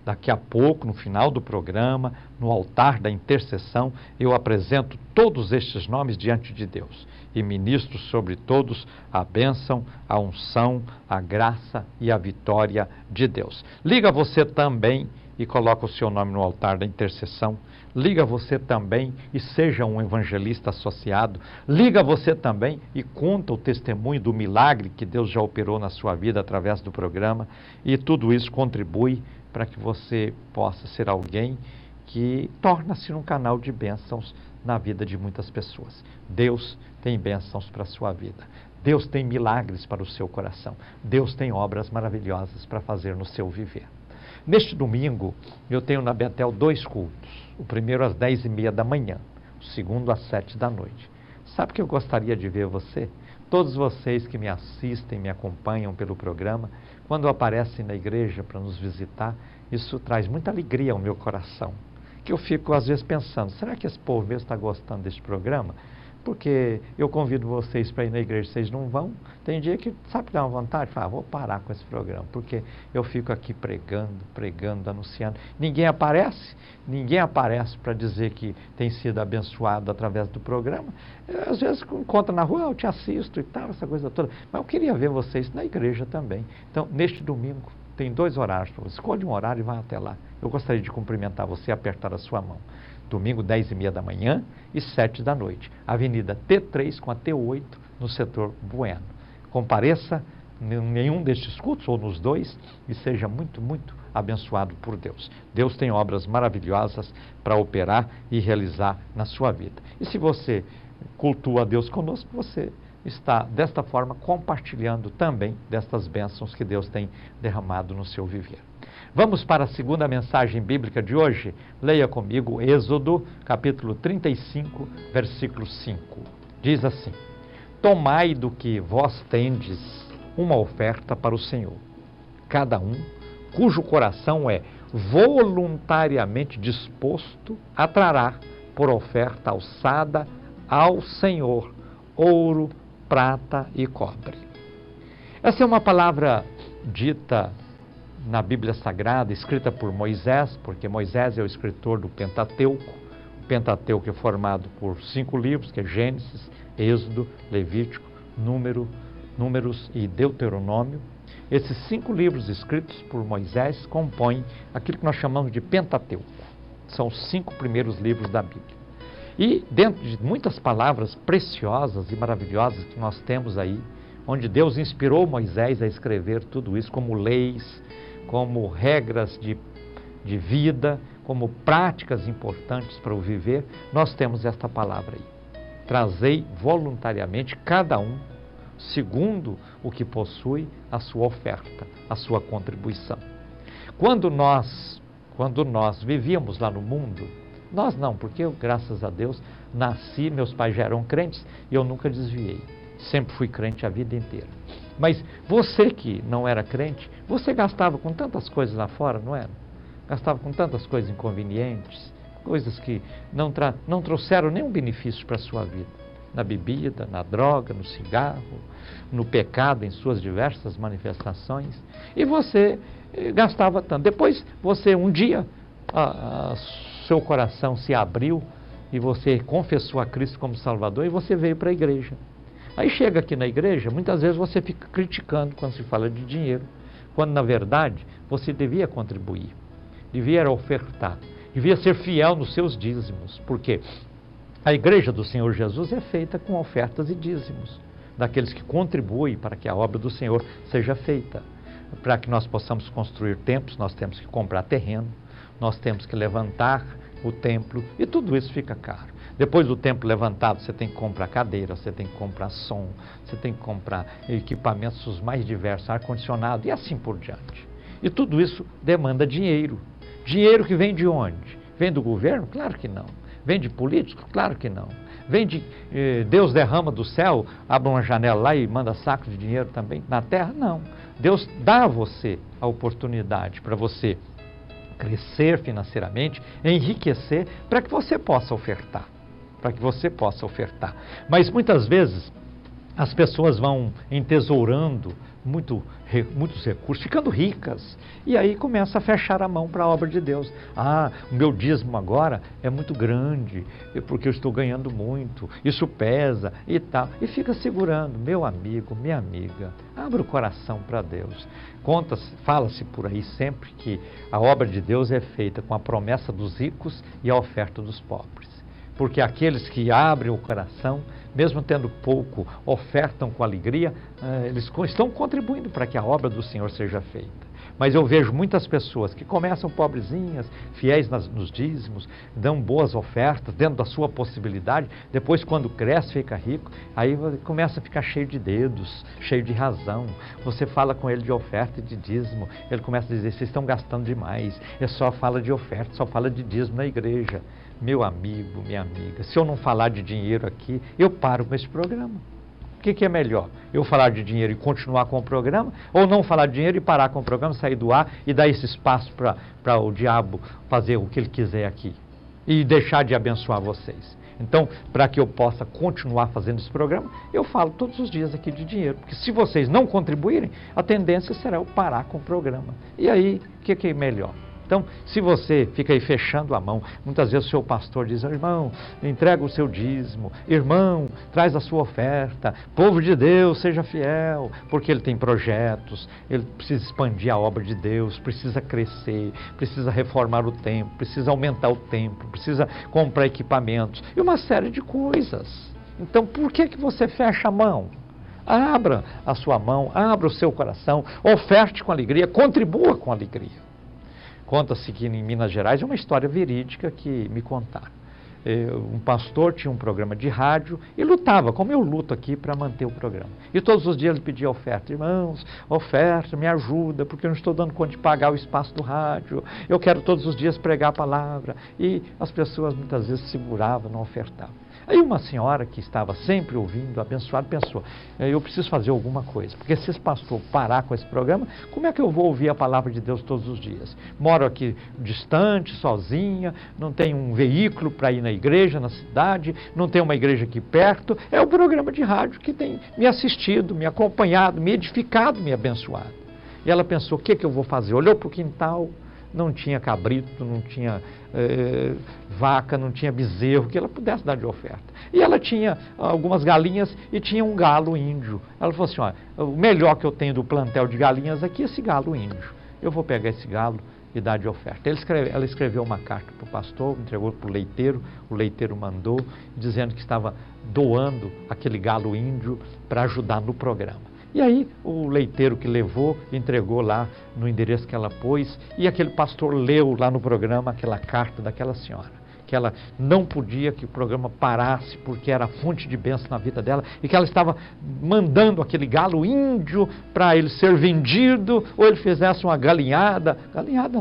Daqui a pouco, no final do programa, no altar da intercessão, eu apresento todos estes nomes diante de Deus e ministro sobre todos a bênção, a unção, a graça e a vitória de Deus. Liga você também e coloca o seu nome no altar da intercessão. Liga você também e seja um evangelista associado. Liga você também e conta o testemunho do milagre que Deus já operou na sua vida através do programa. E tudo isso contribui para que você possa ser alguém que torna-se um canal de bênçãos na vida de muitas pessoas. Deus tem bênçãos para a sua vida. Deus tem milagres para o seu coração. Deus tem obras maravilhosas para fazer no seu viver. Neste domingo, eu tenho na Betel 2 cultos. O primeiro às 10h30 da manhã, o segundo às 7 da noite. Sabe que eu gostaria de ver você? Todos vocês que me assistem, me acompanham pelo programa, quando aparecem na igreja para nos visitar, isso traz muita alegria ao meu coração. Que eu fico às vezes pensando, será que esse povo mesmo está gostando deste programa? Porque eu convido vocês para ir na igreja, vocês não vão. Tem dia que, sabe, dá uma vontade? Fala, vou parar com esse programa, porque eu fico aqui pregando, anunciando. Ninguém aparece para dizer que tem sido abençoado através do programa. Às vezes encontra na rua, eu te assisto e tal, essa coisa toda. Mas eu queria ver vocês na igreja também. Então, neste domingo, tem 2 horários para você. Escolhe um horário e vá até lá. Eu gostaria de cumprimentar você e apertar a sua mão. Domingo, 10h30 da manhã e 7 da noite. Avenida T3 com a T8, no setor Bueno. Compareça em nenhum destes cultos, ou nos 2, e seja muito, muito abençoado por Deus. Deus tem obras maravilhosas para operar e realizar na sua vida. E se você cultua a Deus conosco, você está, desta forma, compartilhando também destas bênçãos que Deus tem derramado no seu viver. Vamos para a segunda mensagem bíblica de hoje? Leia comigo Êxodo, capítulo 35, versículo 5. Diz assim: Tomai do que vós tendes uma oferta para o Senhor. Cada um cujo coração é voluntariamente disposto a trará por oferta alçada ao Senhor ouro, prata e cobre. Essa é uma palavra dita na Bíblia Sagrada, escrita por Moisés, porque Moisés é o escritor do Pentateuco. O Pentateuco é formado por 5 livros, que é Gênesis, Êxodo, Levítico, Números e Deuteronômio. Esses 5 livros escritos por Moisés compõem aquilo que nós chamamos de Pentateuco. São os 5 primeiros livros da Bíblia. E dentro de muitas palavras preciosas e maravilhosas que nós temos aí, onde Deus inspirou Moisés a escrever tudo isso como leis, como regras de vida, como práticas importantes para o viver, nós temos esta palavra aí. Trazei voluntariamente cada um, segundo o que possui, a sua oferta, a sua contribuição. Quando nós vivíamos lá no mundo, nós não, porque graças a Deus nasci, meus pais já eram crentes e eu nunca desviei. Sempre fui crente a vida inteira. Mas você que não era crente, você gastava com tantas coisas lá fora, não era? Gastava com tantas coisas inconvenientes, coisas que não trouxeram nenhum benefício para a sua vida. Na bebida, na droga, no cigarro, no pecado em suas diversas manifestações. E você gastava tanto. Depois você um dia, seu coração se abriu e você confessou a Cristo como Salvador e você veio para a igreja. Aí chega aqui na igreja, muitas vezes você fica criticando quando se fala de dinheiro, quando na verdade você devia contribuir, devia ofertar, devia ser fiel nos seus dízimos, porque a igreja do Senhor Jesus é feita com ofertas e dízimos, daqueles que contribuem para que a obra do Senhor seja feita. Para que nós possamos construir templos, nós temos que comprar terreno, nós temos que levantar o templo, e tudo isso fica caro. Depois do templo levantado, você tem que comprar cadeira, você tem que comprar som, você tem que comprar equipamentos os mais diversos, ar-condicionado e assim por diante. E tudo isso demanda dinheiro. Dinheiro que vem de onde? Vem do governo? Claro que não. Vem de político? Claro que não. Vem de Deus derrama do céu, abre uma janela lá e manda sacos de dinheiro também na terra? Não. Deus dá a você a oportunidade para você crescer financeiramente, enriquecer, para que você possa ofertar. Para que você possa ofertar. Mas muitas vezes as pessoas vão entesourando muitos recursos, ficando ricas, e aí começa a fechar a mão para a obra de Deus. O meu dízimo agora é muito grande, porque eu estou ganhando muito, isso pesa e tal, e fica segurando. Meu amigo, minha amiga, abra o coração para Deus. Fala-se por aí sempre que a obra de Deus é feita com a promessa dos ricos e a oferta dos pobres. Porque aqueles que abrem o coração, mesmo tendo pouco, ofertam com alegria, eles estão contribuindo para que a obra do Senhor seja feita. Mas eu vejo muitas pessoas que começam pobrezinhas, fiéis nos dízimos, dão boas ofertas dentro da sua possibilidade, depois quando cresce, fica rico, aí começa a ficar cheio de dedos, cheio de razão. Você fala com ele de oferta e de dízimo, ele começa a dizer, vocês estão gastando demais, só fala de oferta, só fala de dízimo na igreja. Meu amigo, minha amiga, se eu não falar de dinheiro aqui, eu paro com esse programa. O que é melhor? Eu falar de dinheiro e continuar com o programa? Ou não falar de dinheiro e parar com o programa, sair do ar e dar esse espaço para o diabo fazer o que ele quiser aqui? E deixar de abençoar vocês. Então, para que eu possa continuar fazendo esse programa, eu falo todos os dias aqui de dinheiro. Porque se vocês não contribuírem, a tendência será eu parar com o programa. E aí, o que é melhor? Então, se você fica aí fechando a mão, muitas vezes o seu pastor diz, irmão, entrega o seu dízimo, irmão, traz a sua oferta, povo de Deus, seja fiel, porque ele tem projetos, ele precisa expandir a obra de Deus, precisa crescer, precisa reformar o templo, precisa aumentar o templo, precisa comprar equipamentos e uma série de coisas. Então, por que você fecha a mão? Abra a sua mão, abra o seu coração, oferte com alegria, contribua com alegria. Conta-se que em Minas Gerais é uma história verídica que me contaram. Um pastor tinha um programa de rádio e lutava, como eu luto aqui, para manter o programa. E todos os dias ele pedia oferta. Irmãos, oferta, me ajuda, porque eu não estou dando conta de pagar o espaço do rádio. Eu quero todos os dias pregar a palavra. E as pessoas muitas vezes seguravam, não ofertavam. Aí uma senhora que estava sempre ouvindo, abençoada, pensou, eu preciso fazer alguma coisa, porque se esse pastor parar com esse programa, como é que eu vou ouvir a palavra de Deus todos os dias? Moro aqui distante, sozinha, não tenho um veículo para ir na igreja, na cidade, não tenho uma igreja aqui perto, é o programa de rádio que tem me assistido, me acompanhado, me edificado, me abençoado. E ela pensou, o que eu vou fazer? Olhou para o quintal, não tinha cabrito, não tinha vaca, não tinha bezerro, que ela pudesse dar de oferta. E ela tinha algumas galinhas e tinha um galo índio. Ela falou assim, olha, o melhor que eu tenho do plantel de galinhas aqui é esse galo índio. Eu vou pegar esse galo e dar de oferta. Ela escreveu uma carta para o pastor, entregou para o leiteiro mandou, dizendo que estava doando aquele galo índio para ajudar no programa. E aí o leiteiro que levou, entregou lá no endereço que ela pôs, e aquele pastor leu lá no programa aquela carta daquela senhora, que ela não podia que o programa parasse, porque era fonte de bênção na vida dela, e que ela estava mandando aquele galo índio para ele ser vendido, ou ele fizesse uma galinhada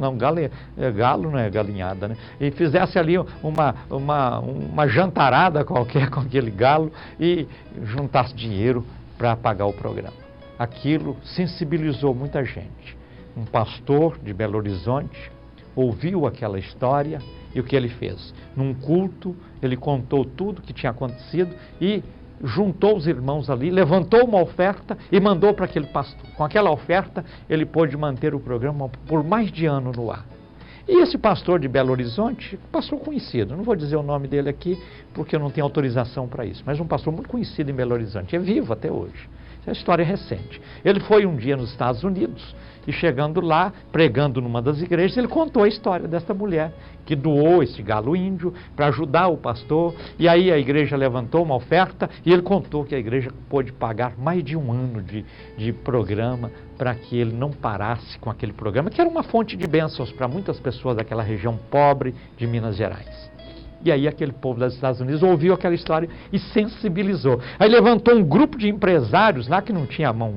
não, galo não é galinhada, né? E fizesse ali uma jantarada qualquer com aquele galo e juntasse dinheiro para pagar o programa. Aquilo sensibilizou muita gente. Um pastor de Belo Horizonte ouviu aquela história e o que ele fez? Num culto, ele contou tudo o que tinha acontecido e juntou os irmãos ali, levantou uma oferta e mandou para aquele pastor. Com aquela oferta, ele pôde manter o programa por mais de ano no ar. E esse pastor de Belo Horizonte, pastor conhecido, não vou dizer o nome dele aqui, porque eu não tenho autorização para isso, mas um pastor muito conhecido em Belo Horizonte, é vivo até hoje. Essa é uma história recente. Ele foi um dia nos Estados Unidos e chegando lá, pregando numa das igrejas, ele contou a história desta mulher que doou esse galo índio para ajudar o pastor, e aí a igreja levantou uma oferta e ele contou que a igreja pôde pagar mais de um ano de programa para que ele não parasse com aquele programa, que era uma fonte de bênçãos para muitas pessoas daquela região pobre de Minas Gerais. E aí aquele povo dos Estados Unidos ouviu aquela história e sensibilizou. Aí levantou um grupo de empresários lá que não tinha a mão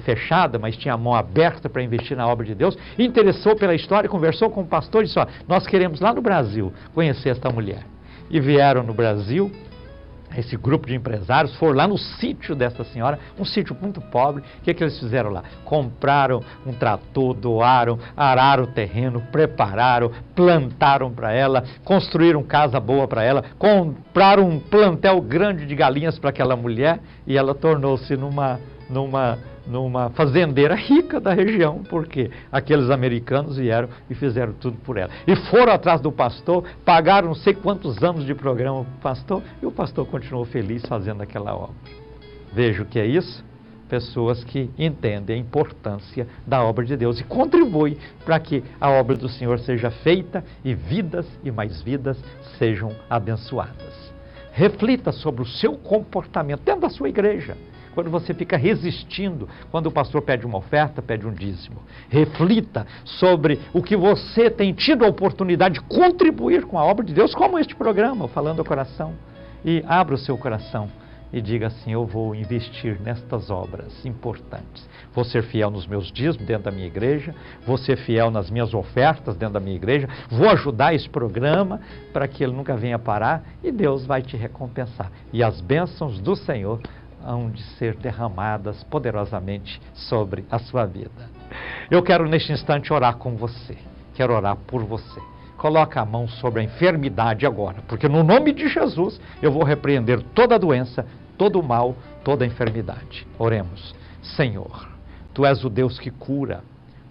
fechada, mas tinha a mão aberta para investir na obra de Deus, interessou pela história, conversou com o pastor e disse, nós queremos lá no Brasil conhecer esta mulher. E vieram no Brasil, esse grupo de empresários, foram lá no sítio dessa senhora, um sítio muito pobre. O que eles fizeram lá? Compraram um trator, doaram, araram o terreno, prepararam, plantaram para ela, construíram casa boa para ela, compraram um plantel grande de galinhas para aquela mulher e ela tornou-se numa fazendeira rica da região, porque aqueles americanos vieram e fizeram tudo por ela. E foram atrás do pastor, pagaram não sei quantos anos de programa para o pastor, e o pastor continuou feliz fazendo aquela obra. Veja o que é isso? Pessoas que entendem a importância da obra de Deus e contribuem para que a obra do Senhor seja feita e vidas e mais vidas sejam abençoadas. Reflita sobre o seu comportamento dentro da sua igreja. Quando você fica resistindo, quando o pastor pede uma oferta, pede um dízimo. Reflita sobre o que você tem tido a oportunidade de contribuir com a obra de Deus, como este programa, Falando ao Coração. E abra o seu coração e diga assim, eu vou investir nestas obras importantes. Vou ser fiel nos meus dízimos dentro da minha igreja, vou ser fiel nas minhas ofertas dentro da minha igreja, vou ajudar esse programa para que ele nunca venha parar e Deus vai te recompensar. E as bênçãos do Senhor hão de ser derramadas poderosamente sobre a sua vida. Eu quero neste instante orar com você, quero orar por você. Coloca a mão sobre a enfermidade agora, porque no nome de Jesus eu vou repreender toda a doença, todo o mal, toda a enfermidade. Oremos. Senhor, Tu és o Deus que cura,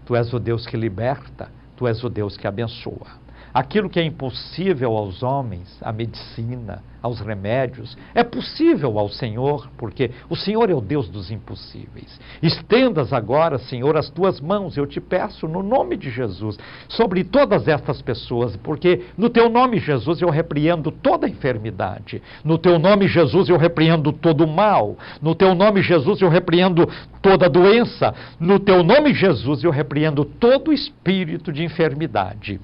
Tu és o Deus que liberta, Tu és o Deus que abençoa. Aquilo que é impossível aos homens, a medicina, aos remédios, é possível ao Senhor, porque o Senhor é o Deus dos impossíveis. Estendas agora, Senhor, as tuas mãos, eu te peço, no nome de Jesus, sobre todas estas pessoas, porque no teu nome, Jesus, eu repreendo toda a enfermidade. No teu nome, Jesus, eu repreendo todo o mal. No teu nome, Jesus, eu repreendo toda a doença. No teu nome, Jesus, eu repreendo todo espírito de enfermidade.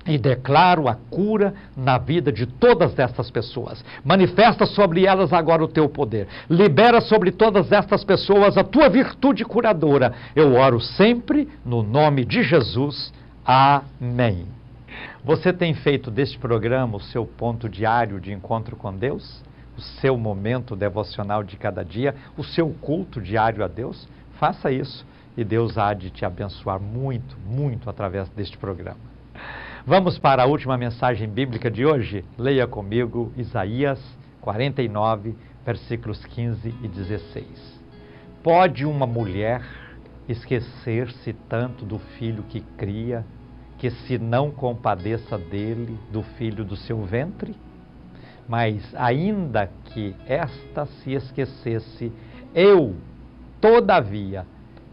E declaro a cura na vida de todas estas pessoas. Manifesta sobre elas agora o teu poder. Libera sobre todas estas pessoas a tua virtude curadora. Eu oro sempre no nome de Jesus. Amém. Você tem feito deste programa o seu ponto diário de encontro com Deus? O seu momento devocional de cada dia? O seu culto diário a Deus? Faça isso e Deus há de te abençoar muito, muito através deste programa. Vamos para a última mensagem bíblica de hoje? Leia comigo Isaías 49, versículos 15 e 16. Pode uma mulher esquecer-se tanto do filho que cria, que se não compadeça dele, do filho do seu ventre? Mas ainda que esta se esquecesse, eu, todavia,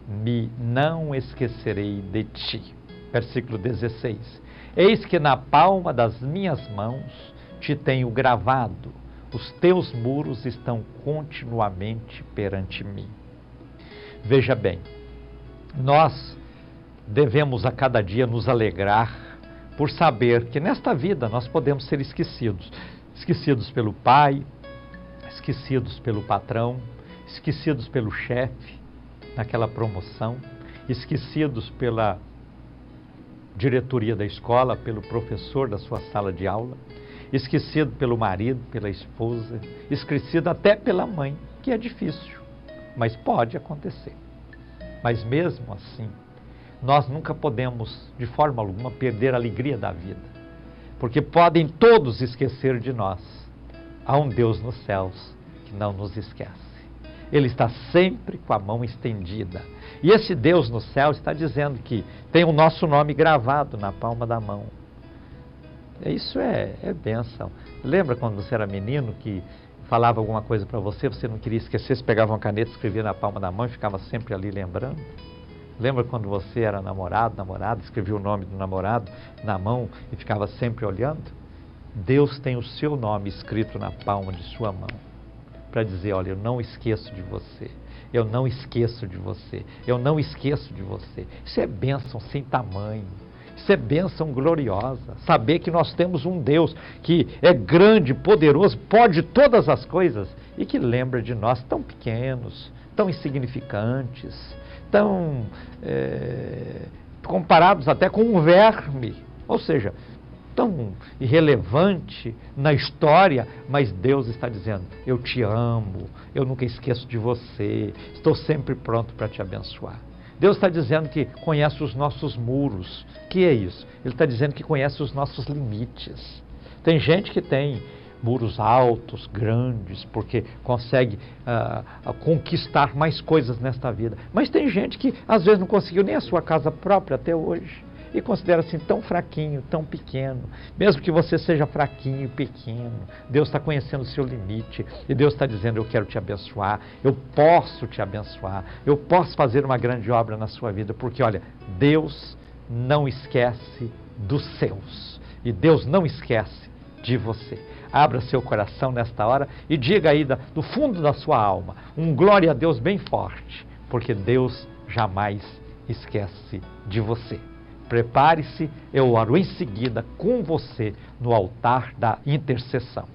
me não esquecerei de ti. Versículo 16. Eis que na palma das minhas mãos te tenho gravado, os teus muros estão continuamente perante mim. Veja bem, nós devemos a cada dia nos alegrar por saber que nesta vida nós podemos ser esquecidos. Esquecidos pelo pai, esquecidos pelo patrão, esquecidos pelo chefe naquela promoção, esquecidos pela diretoria da escola, pelo professor da sua sala de aula, esquecido pelo marido, pela esposa, esquecido até pela mãe, que é difícil, mas pode acontecer. Mas mesmo assim, nós nunca podemos, de forma alguma, perder a alegria da vida, porque podem todos esquecer de nós. Há um Deus nos céus que não nos esquece. Ele está sempre com a mão estendida. E esse Deus no céu está dizendo que tem o nosso nome gravado na palma da mão. Isso é bênção. Lembra quando você era menino que falava alguma coisa para você, você não queria esquecer, você pegava uma caneta, escrevia na palma da mão e ficava sempre ali lembrando? Lembra quando você era namorada, escrevia o nome do namorado na mão e ficava sempre olhando? Deus tem o seu nome escrito na palma de sua mão, para dizer, olha, eu não esqueço de você, eu não esqueço de você, eu não esqueço de você. Isso é bênção sem tamanho, isso é bênção gloriosa, saber que nós temos um Deus que é grande, poderoso, pode todas as coisas e que lembra de nós tão pequenos, tão insignificantes, tão comparados até com um verme, ou seja, tão irrelevante na história, mas Deus está dizendo, eu te amo, eu nunca esqueço de você, estou sempre pronto para te abençoar. Deus está dizendo que conhece os nossos muros. Que é isso? Ele está dizendo que conhece os nossos limites. Tem gente que tem muros altos, grandes, porque consegue conquistar mais coisas nesta vida. Mas tem gente que às vezes não conseguiu nem a sua casa própria até hoje. E considera assim tão fraquinho, tão pequeno. Mesmo que você seja fraquinho, pequeno, Deus está conhecendo o seu limite. E Deus está dizendo, eu quero te abençoar, eu posso te abençoar, eu posso fazer uma grande obra na sua vida. Porque olha, Deus não esquece dos seus. E Deus não esquece de você. Abra seu coração nesta hora e diga aí do fundo da sua alma, um glória a Deus bem forte. Porque Deus jamais esquece de você. Prepare-se, eu oro em seguida com você no altar da intercessão.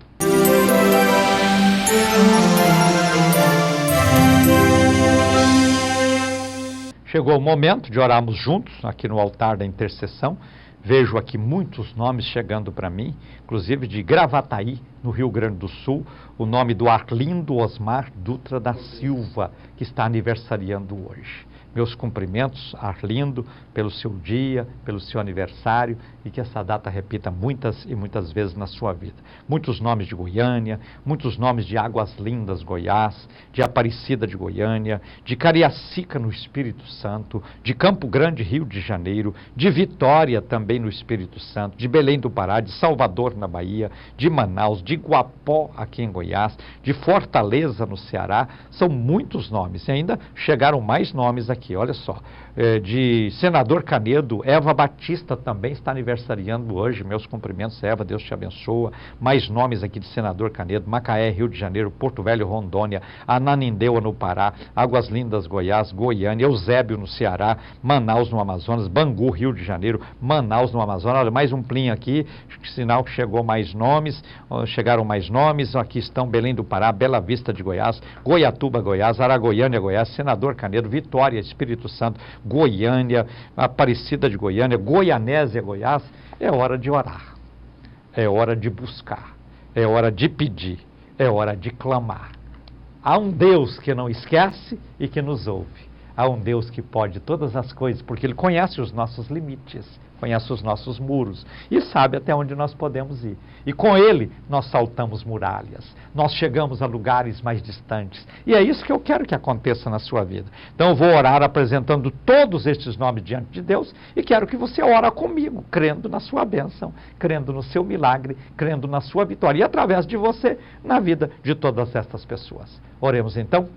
Chegou o momento de orarmos juntos aqui no altar da intercessão. Vejo aqui muitos nomes chegando para mim, inclusive de Gravataí, no Rio Grande do Sul, o nome do Arlindo Osmar Dutra da Silva, que está aniversariando hoje. Meus cumprimentos, Arlindo, pelo seu dia, pelo seu aniversário, e que essa data repita muitas e muitas vezes na sua vida. Muitos nomes de Goiânia, muitos nomes de Águas Lindas, Goiás, de Aparecida de Goiânia, de Cariacica no Espírito Santo, de Campo Grande, Rio de Janeiro, de Vitória também no Espírito Santo, de Belém do Pará, de Salvador na Bahia, de Manaus, de Guapó aqui em Goiás, de Fortaleza no Ceará. São muitos nomes e ainda chegaram mais nomes aqui. Olha só, de Senador Canedo, Eva Batista também está aniversariando hoje. Meus cumprimentos, Eva, Deus te abençoa. Mais nomes aqui de Senador Canedo: Macaé, Rio de Janeiro, Porto Velho, Rondônia, Ananindeua no Pará, Águas Lindas, Goiás, Goiânia, Eusébio no Ceará, Manaus no Amazonas, Bangu, Rio de Janeiro, Manaus no Amazonas. Olha, mais um plim aqui, sinal que chegou mais nomes, chegaram mais nomes. Aqui estão Belém do Pará, Bela Vista de Goiás, Goiatuba, Goiás, Aragoiânia, Goiás, Senador Canedo, Vitória, Espírito Santo, Goiânia, Aparecida de Goiânia, Goianésia, Goiás. É hora de orar, é hora de buscar, é hora de pedir, é hora de clamar. Há um Deus que não esquece e que nos ouve. Há um Deus que pode todas as coisas, porque Ele conhece os nossos limites, conhece os nossos muros e sabe até onde nós podemos ir. E com Ele nós saltamos muralhas, nós chegamos a lugares mais distantes. E é isso que eu quero que aconteça na sua vida. Então eu vou orar apresentando todos estes nomes diante de Deus e quero que você ore comigo, crendo na sua bênção, crendo no seu milagre, crendo na sua vitória e através de você, na vida de todas estas pessoas. Oremos então.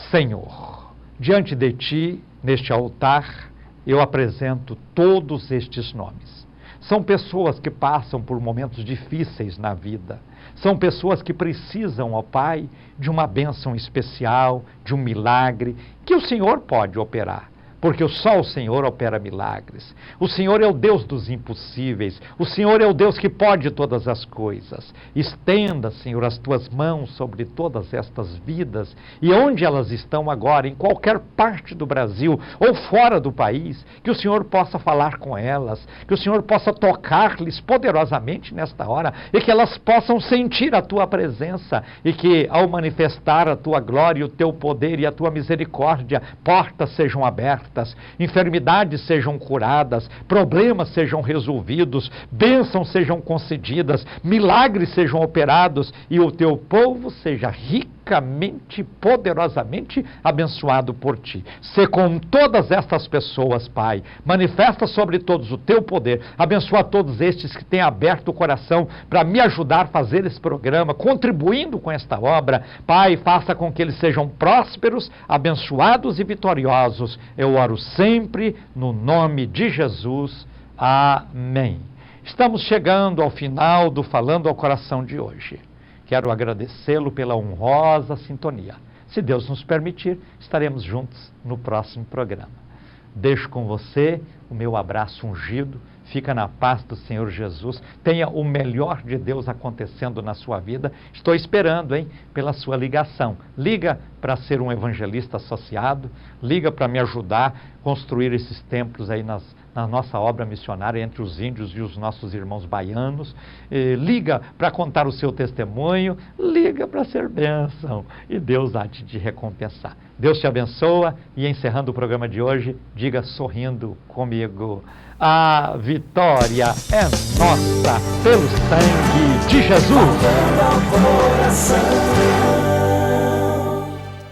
Senhor, diante de Ti, neste altar, eu apresento todos estes nomes. São pessoas que passam por momentos difíceis na vida. São pessoas que precisam, ó Pai, de uma bênção especial, de um milagre, que o Senhor pode operar. porque só o Senhor opera milagres. O Senhor é o Deus dos impossíveis. O Senhor é o Deus que pode todas as coisas. Estenda, Senhor, as tuas mãos sobre todas estas vidas e onde elas estão agora, em qualquer parte do Brasil ou fora do país, que o Senhor possa falar com elas, que o Senhor possa tocar-lhes poderosamente nesta hora e que elas possam sentir a tua presença e que, ao manifestar a tua glória, o teu poder e a tua misericórdia, portas sejam abertas, enfermidades sejam curadas, problemas sejam resolvidos, bênçãos sejam concedidas, milagres sejam operados e o teu povo seja ricamente, poderosamente abençoado por ti. Se com todas estas pessoas, Pai, manifesta sobre todos o teu poder, abençoa todos estes que têm aberto o coração para me ajudar a fazer esse programa, contribuindo com esta obra. Pai, faça com que eles sejam prósperos, abençoados e vitoriosos. Eu oro sempre no nome de Jesus. Amém. Estamos chegando ao final do Falando ao Coração de hoje. Quero agradecê-lo pela honrosa sintonia. Se Deus nos permitir, estaremos juntos no próximo programa. Deixo com você o meu abraço ungido. Fica na paz do Senhor Jesus. Tenha o melhor de Deus acontecendo na sua vida. Estou esperando, pela sua ligação. Liga para ser um evangelista associado. Liga para me ajudar a construir esses templos aí na nossa obra missionária entre os índios e os nossos irmãos baianos. Liga para contar o seu testemunho. Liga para ser bênção. E Deus há de te recompensar. Deus te abençoa. E encerrando o programa de hoje, diga sorrindo comigo: a vitória é nossa pelo sangue de Jesus. Falando ao coração.